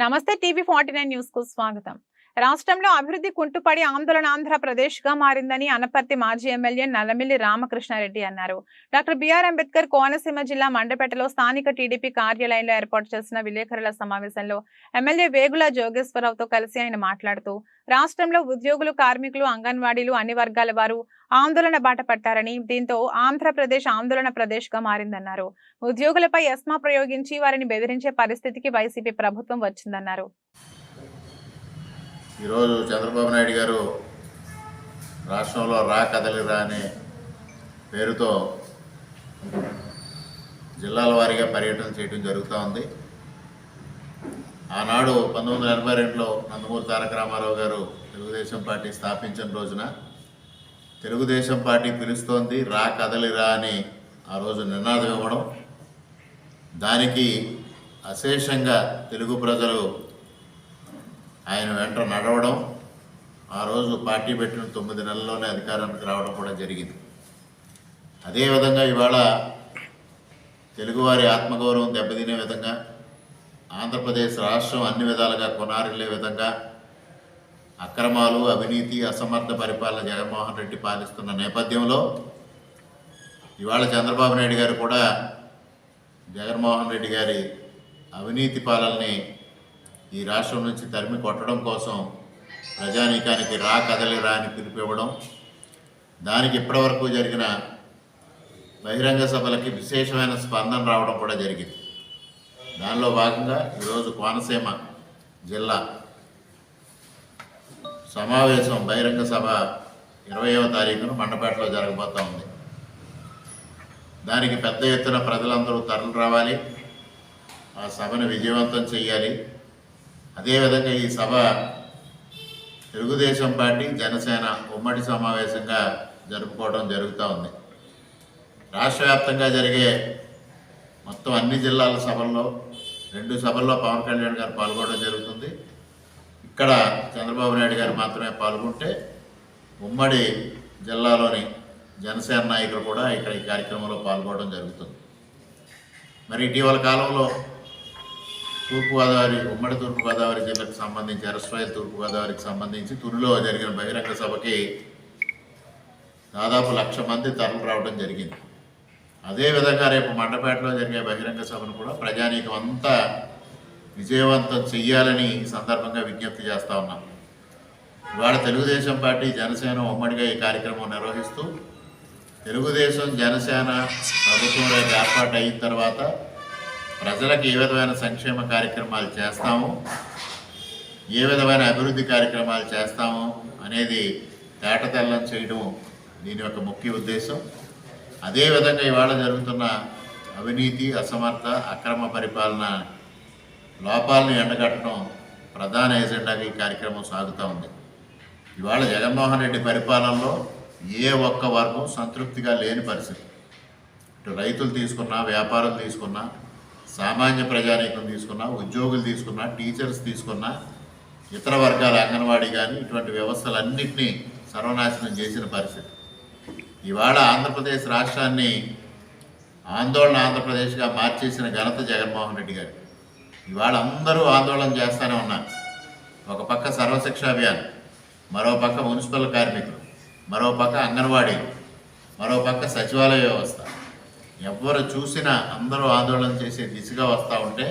నమస్తే TV 49 news కు స్వాగతం. రాష్ట్రంలో అభివృద్ధి కుంటుపడి ఆందోళన ఆంధ్రప్రదేశ్ గా మారిందని అనపర్తి మాజీ ఎమ్మెల్యే నల్లమిల్లి రామకృష్ణారెడ్డి అన్నారు. డాక్టర్ బిఆర్ అంబేద్కర్ కోనసీమ జిల్లా మండపేటలో స్థానిక టీడీపీ కార్యాలయంలో ఏర్పాటు చేసిన విలేకరుల సమావేశంలో ఎమ్మెల్యే వేగుల జోగేశ్వరరావుతో కలిసి ఆయన మాట్లాడుతూ రాష్ట్రంలో ఉద్యోగులు, కార్మికులు, అంగన్వాడీలు అన్ని వర్గాల వారు ఆందోళన బాట పట్టారని, దీంతో ఆంధ్రప్రదేశ్ ఆందోళన ప్రదేశ్ గా మారిందన్నారు. ఉద్యోగులపై ఎస్మా ప్రయోగించి వారిని బెదిరించే పరిస్థితికి వైసీపీ ప్రభుత్వం వచ్చిందన్నారు. ఈరోజు చంద్రబాబు నాయుడు గారు రాష్ట్రంలో రా కదలిరా అనే పేరుతో జిల్లాల వారీగా పర్యటన చేయడం జరుగుతూ ఉంది. ఆనాడు 1982లో నందమూరి తారక రామారావు గారు తెలుగుదేశం పార్టీ స్థాపించిన రోజున తెలుగుదేశం పార్టీ పిలుస్తోంది రా కదలిరా అని ఆ రోజు నినాదం ఇవ్వడం, దానికి అశేషంగా తెలుగు ప్రజలు ఆయన వెంట నడవడం, ఆ రోజు పార్టీ పెట్టిన 9 నెలల్లోనే అధికారానికి రావడం కూడా జరిగింది. అదేవిధంగా ఇవాళ తెలుగువారి ఆత్మగౌరవం దెబ్బతినే విధంగా, ఆంధ్రప్రదేశ్ రాష్ట్రం అన్ని విధాలుగా కొనారిల్లే విధంగా అక్రమాలు, అవినీతి, అసమర్థ పరిపాలన జగన్మోహన్ రెడ్డి పాలిస్తున్న నేపథ్యంలో ఇవాళ చంద్రబాబు నాయుడు గారు కూడా జగన్మోహన్ రెడ్డి గారి అవినీతి పాలనని ఈ రాష్ట్రం నుంచి తరిమి కొట్టడం కోసం ప్రజానీకానికి రా కదలిరా అని పిలిపివ్వడం, దానికి ఇప్పటివరకు జరిగిన బహిరంగ సభలకి విశేషమైన స్పందన రావడం కూడా జరిగింది. దానిలో భాగంగా ఈరోజు కోనసీమ జిల్లా సమావేశం బహిరంగ సభ 20వ తారీఖున మండపేటలో జరగబోతూ ఉంది. దానికి పెద్ద ఎత్తున ప్రజలందరూ తరలి రావాలి, ఆ సభను విజయవంతం చేయాలి. అదేవిధంగా ఈ సభ తెలుగుదేశం పార్టీ, జనసేన ఉమ్మడి సమావేశంగా జరుపుకోవడం జరుగుతూ ఉంది. రాష్ట్ర వ్యాప్తంగా జరిగే మొత్తం అన్ని జిల్లాల సభల్లో 2 సభల్లో పవన్ కళ్యాణ్ గారు పాల్గొనడం జరుగుతుంది. ఇక్కడ చంద్రబాబు నాయుడు గారు మాత్రమే పాల్గొంటే ఉమ్మడి జిల్లాలోని జనసేన నాయకులు కూడా ఇక్కడ ఈ కార్యక్రమంలో పాల్గొనడం జరుగుతుంది. మరి ఇటీవల కాలంలో ఉమ్మడి తూర్పుగోదావరి జిల్లాకు సంబంధించి ఎర్రస్ట్రాయిల్ తూర్పుగోదావరికి సంబంధించి తునిలో జరిగిన బహిరంగ సభకి దాదాపు 1,00,000 మంది తరలి రావడం జరిగింది. అదేవిధంగా రేపు మండపేటలో జరిగే బహిరంగ సభను కూడా ప్రజానీకం అంతా విజయవంతం చెయ్యాలని ఈ సందర్భంగా విజ్ఞప్తి చేస్తూ ఉన్నాం. ఇవాళ తెలుగుదేశం పార్టీ, జనసేన ఉమ్మడిగా ఈ కార్యక్రమం నిర్వహిస్తూ తెలుగుదేశం, జనసేన ప్రభుత్వం రేపు ఏర్పాటు అయిన తర్వాత ప్రజలకు ఏ విధమైన సంక్షేమ కార్యక్రమాలు చేస్తాము, ఏ విధమైన అభివృద్ధి కార్యక్రమాలు చేస్తాము అనేది తేటతెల్లం చేయడం దీని యొక్క ముఖ్య ఉద్దేశం. అదేవిధంగా ఇవాళ జరుగుతున్న అవినీతి, అసమర్థ, అక్రమ పరిపాలన లోపాలను ఎండగట్టడం ప్రధాన ఎజెండాగా ఈ కార్యక్రమం సాగుతూ ఉంది. ఇవాళ జగన్మోహన్ రెడ్డి పరిపాలనలో ఏ ఒక్క వర్గం సంతృప్తిగా లేని పరిస్థితి. ఇటు రైతులు తీసుకున్నా, వ్యాపారులు తీసుకున్నా, సామాన్య ప్రజానీకం తీసుకున్నా, ఉద్యోగులు తీసుకున్నా, టీచర్స్ తీసుకున్నా, ఇతర వర్గాల అంగన్వాడీ కానీ ఇటువంటి వ్యవస్థలన్నింటినీ సర్వనాశనం చేసిన పరిస్థితి. ఇవాళ ఆంధ్రప్రదేశ్ రాష్ట్రాన్ని ఆందోళన ఆంధ్రప్రదేశ్గా మార్చేసిన ఘనత జగన్మోహన్ రెడ్డి గారు. ఇవాళ అందరూ ఆందోళన చేస్తూనే ఉన్నారు. ఒక పక్క సర్వశిక్ష అభియాన్, మరో పక్క మున్సిపల్ కార్మికులు, మరో పక్క అంగన్వాడీలు, మరో పక్క సచివాలయ వ్యవస్థ. ఎవరు చూసినా అందరూ ఆందోళన చేసే దిశగా వస్తూ ఉంటే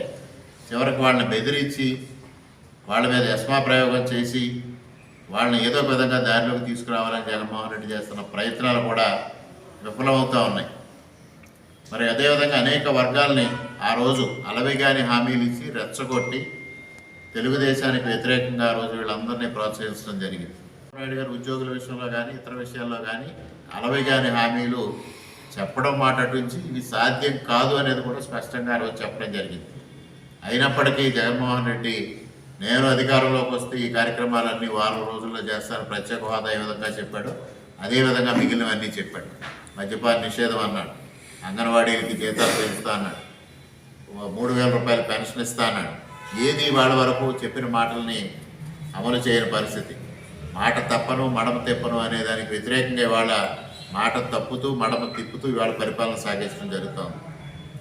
చివరికి వాళ్ళని బెదిరించి వాళ్ళ మీద ఎస్మా ప్రయోగం చేసి వాళ్ళని ఏదో ఒక విధంగా దారిలోకి తీసుకురావాలని జగన్మోహన్ రెడ్డి చేస్తున్న ప్రయత్నాలు కూడా విఫలమవుతూ ఉన్నాయి. మరి అదేవిధంగా అనేక వర్గాల్ని ఆ రోజు అలవిగాని హామీలు ఇచ్చి రెచ్చగొట్టి తెలుగుదేశానికి వ్యతిరేకంగా ఆ రోజు వీళ్ళందరినీ ప్రోత్సహించడం జరిగింది. నాయుడు గారు ఉద్యోగుల విషయంలో కానీ ఇతర విషయాల్లో కానీ అలవిగాని హామీలు చెప్పడం మాట నుంచి ఇవి సాధ్యం కాదు అనేది కూడా స్పష్టంగా ఆ రోజు చెప్పడం జరిగింది. అయినప్పటికీ జగన్మోహన్ రెడ్డి నేను అధికారంలోకి వస్తే ఈ కార్యక్రమాలన్నీ వారం రోజుల్లో చేస్తాను, ప్రత్యేక హోదా ఈ విధంగా చెప్పాడు, అదేవిధంగా మిగిలినవన్నీ చెప్పాడు. మద్యపాన నిషేధం అన్నాడు, అంగన్వాడీలకి జీతాలు పెంచుతా అన్నాడు, 3,000 రూపాయలు పెన్షన్ ఇస్తా అన్నాడు. ఏది వాళ్ళ వరకు చెప్పిన మాటల్ని అమలు చేయని పరిస్థితి. మాట తప్పను, మడమ తెప్పను అనే దానికి వ్యతిరేకంగా ఇవాళ మాట తప్పుతూ, మడమ తిప్పుతూ ఇవాళ పరిపాలన సాగించడం జరుగుతుంది.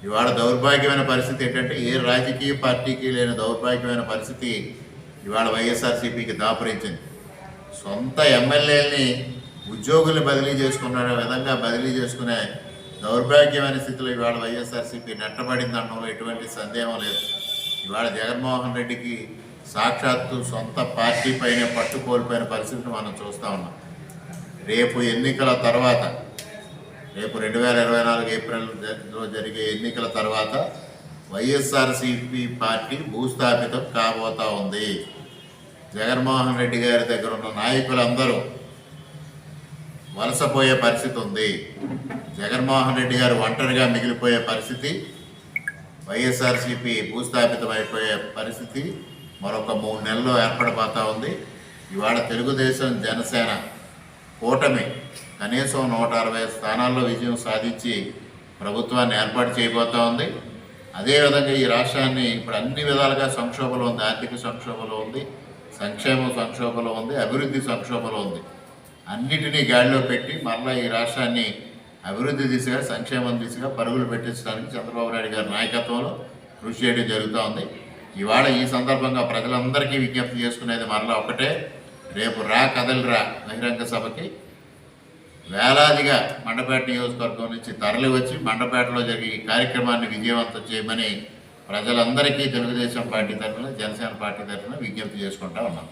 ఇవాళ దౌర్భాగ్యమైన పరిస్థితి ఏంటంటే ఏ రాజకీయ పార్టీకి లేని దౌర్భాగ్యమైన పరిస్థితి ఇవాళ వైఎస్ఆర్సీపీకి దాపురించింది. సొంత ఎమ్మెల్యేలని ఉద్యోగుల్ని బదిలీ చేసుకునే విధంగా బదిలీ చేసుకునే దౌర్భాగ్యమైన స్థితిలో ఇవాళ వైఎస్ఆర్సీపీ నెట్టబడిందనడంలో ఎటువంటి సందేహం లేదు. ఇవాళ జగన్మోహన్ రెడ్డికి సాక్షాత్తు సొంత పార్టీ పైన పట్టు కోల్పోయిన పరిస్థితిని మనం చూస్తూ ఉన్నాం. రేపు ఎన్నికల తర్వాత, రేపు 2024 ఏప్రిల్లో జరిగే ఎన్నికల తర్వాత వైఎస్ఆర్సీపీ పార్టీ భూస్థాపితం కాబోతా ఉంది. జగన్మోహన్ రెడ్డి గారి దగ్గర ఉన్న నాయకులందరూ వలసపోయే పరిస్థితి ఉంది. జగన్మోహన్ రెడ్డి గారు ఒంటరిగా మిగిలిపోయే పరిస్థితి, వైఎస్ఆర్సీపీ భూస్థాపితం అయిపోయే పరిస్థితి మరొక 3 నెలల్లో ఏర్పడబోతా ఉంది. ఇవాళ తెలుగుదేశం జనసేన కూటమి కనీసం 160 స్థానాల్లో విజయం సాధించి ప్రభుత్వాన్ని ఏర్పాటు చేయబోతా ఉంది. అదేవిధంగా ఈ రాష్ట్రాన్ని ఇప్పుడు అన్ని విధాలుగా సంక్షోభంలో ఉంది. ఆర్థిక సంక్షోభంలో ఉంది, సంక్షేమ సంక్షోభంలో ఉంది, అభివృద్ధి సంక్షోభంలో ఉంది. అన్నిటినీ గాడిలో పెట్టి మరలా ఈ రాష్ట్రాన్ని అభివృద్ధి దిశగా, సంక్షేమం దిశగా పరుగులు పెట్టించడానికి చంద్రబాబు నాయుడు గారి నాయకత్వంలో కృషి చేయడం జరుగుతూ ఉంది. ఇవాళ ఈ సందర్భంగా ప్రజలందరికీ విజ్ఞప్తి చేసుకునేది మరలా ఒకటే, రేపు కదలిరా బహిరంగ సభకి వేలాదిగా మండపేట నియోజకవర్గం నుంచి తరలి వచ్చి మండపేటలో జరిగే ఈ కార్యక్రమాన్ని విజయవంతం చేయమని ప్రజలందరికీ తెలుగుదేశం పార్టీ తరఫున, జనసేన పార్టీ తరఫున విజ్ఞప్తి చేసుకుంటా ఉన్నాం.